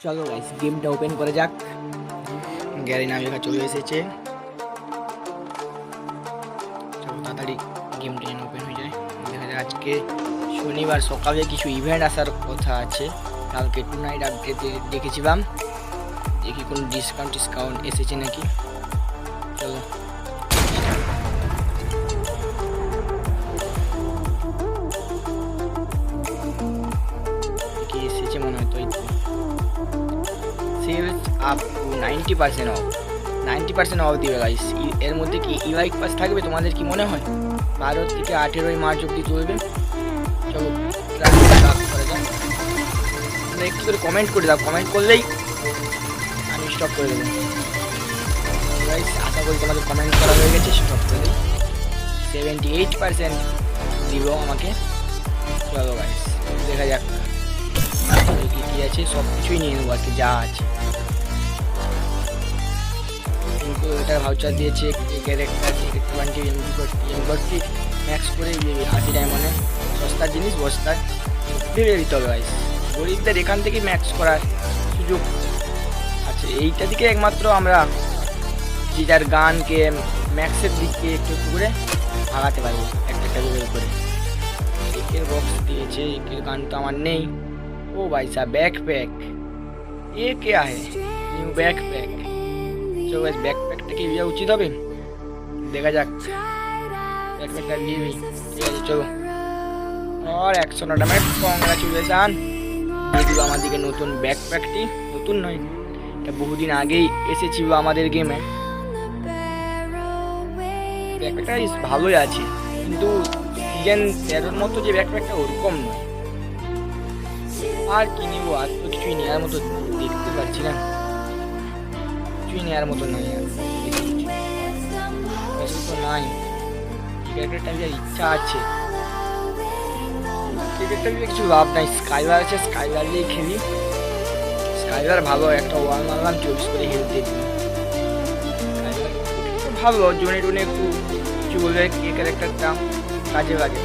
চলো গাইস গেমটা ওপেন করে যাক। গ্যারি নাম লেখা চলে এসেছে। চলো তাড়াতাড়ি গেমটা যেন ওপেন হয়ে যায়। দেখা যায় আজকে শনিবার সকালে কিছু ইভেন্ট আসার কথা আছে। কালকে টু নাইট আপডেটে দেখেছিলাম, দেখি কোনো ডিসকাউন্ট এসেছে নাকি। চলো কি এসেছে মনে হয়, তো sales up to 90% off. 90% off দিবে গাইস। এর মধ্যে কি ইলাইট পাস থাকবে তোমাদের কি মনে হয়? 12 থেকে 18 মার্চ অব্দি চলবে। চলো করে যাও, একটু করে কমেন্ট করে দাও, কমেন্ট করলেই আমি স্টপ করে দেবো গাইস। আশা করি তোমাদের কমেন্ট করা হয়ে গেছে, স্টপ করে দিই। 78% দিব আমাকে। চলো গাইস দেখা যাক কি আছে, সব কিছুই নিয়ে নেবো আজকে যা আছে। কিন্তু এটা ভাউচার দিয়েছে ক্যারেক্টার এমবটি ম্যাক্স করে 80 ডায়মন্ডে সস্তার জিনিস বস্তার ভেবে দিতে হবে গাইস। গরিবদের এখান থেকে ম্যাক্স করার সুযোগ আছে। এইটা দিকে একমাত্র আমরা যে যার গানকে ম্যাক্সের দিকে একটু একটু করে ভাগাতে পারবো একটা লেভেল করে। একের বক্স দিয়েছে, একের গান তো আমার নেই। ओ भाई साहब बैकपैक, ये क्या है? New backpack. चलो इस बैकपैकটা কি নেওয়া উচিত হবে, দেখা যাক। ব্যাকপ্যাকটা নিয়ে নিই, ঠিক আছে চলো। আর 100 ড্যামেজ, কংগ্রাচুলেশন। দিয়ে দিল আমাদেরকে নতুন ব্যাকপ্যাকটি। নতুন নয়, এটা বহুদিন আগেই এসেছিল আমাদের গেমে। ব্যাকপ্যাকটা ভালোই আছে, কিন্তু সিজন 13-র মতো যে ব্যাকপ্যাকটা ওরকম নয়। আর কি নিব, আর তো কিছুই নেওয়ার মতো দেখতে পাচ্ছি না, কিছুই নেওয়ার মতো নয়। আর তো নাই, ক্রিকেটটা ইচ্ছা আছে, ক্রিকেটটা কিছু লাভ নাই। স্কাইওয়ার আছে, স্কাইওয়ার দিয়ে খেলি। স্কাইওয়ার ভালো, একটা ওয়াল মারলাম 24 করে হেলথ দিয়ে দিল। ভালো জোনে টোনে একটু কিছু বলবে, কে ক্যারেক্টারটা কাজে লাগে।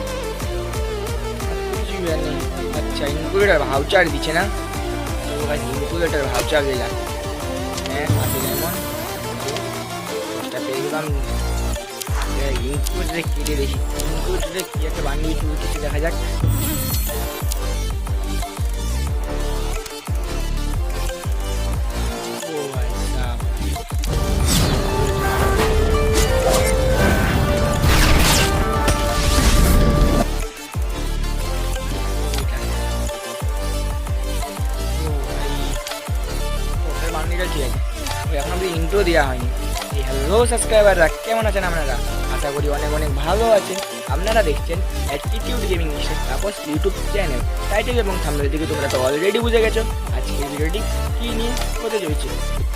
কিছুই নেই। আচ্ছা ইনকুলেটার ভাউচার দিচ্ছে না, ইনকুলেটার ভাউচার দিলাম। হ্যাঁ হাতে যেমন পেয়ে গেলাম। ইনকুলেটারে কেটে দেখি, ইনকুলেটারে কি একটা বানিয়ে উঠেছে, দেখা যাক। ও ভাই সাহেব, এখন আমাদের ইন্ট্রো দেওয়া হয়নি। হ্যালো সাবস্ক্রাইবাররা, কেমন আছেন আপনারা? আশা করি অনেক অনেক ভালো আছেন। আপনারা দেখছেন attitude gaming Tapas YouTube channel. Title এবং থাম্বনেল থেকে তোমরা তো অলরেডি বুঝে গেছো আজকের ভিডিওটি কী নিয়ে হতে চলেছে।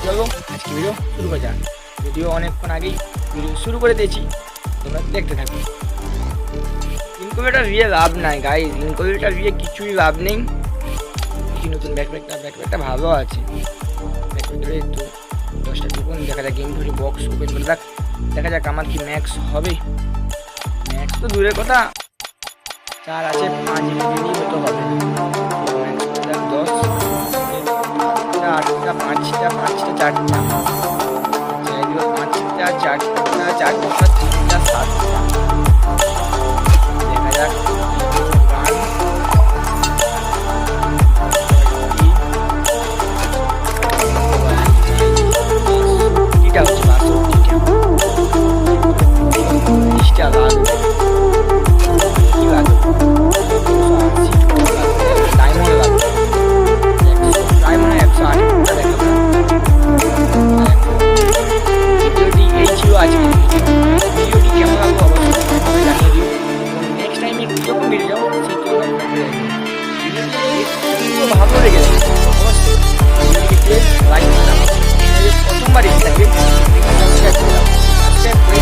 চলো আজকে ভিডিও শুরু করা যাক। যদিও অনেকক্ষণ আগেই ভিডিও শুরু করে দিয়েছি, তোমরা দেখতে থাকো। ইনকুবেটার দিয়ে লাভ নাই গাইজ, ইনকুবেটার দিয়ে কিছুই লাভ নেই। কি নতুন ব্যাকপ্যাকটা ভালো আছে। ব্যাকপ্যাকটা একটু 10টা টিপুন, দেখা যাক গেম ধরে বক্স ওপেন করে দেখ, দেখা যাক আমার কি ম্যাক্স হবে। ম্যাক্স তো দূরের কথা, 4 আছে, 5 মিলিয়নই হতে হবে। 10 8টা 5টা 4টা 5টা 4টা 3টা 7টা। দেখা যাক গান ভালো লেগে যাবে। প্রথমবার এসে থাকবে সাবস্ক্রাইব করে দাও, সাবস্ক্রাইব করে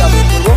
আপলোড করবো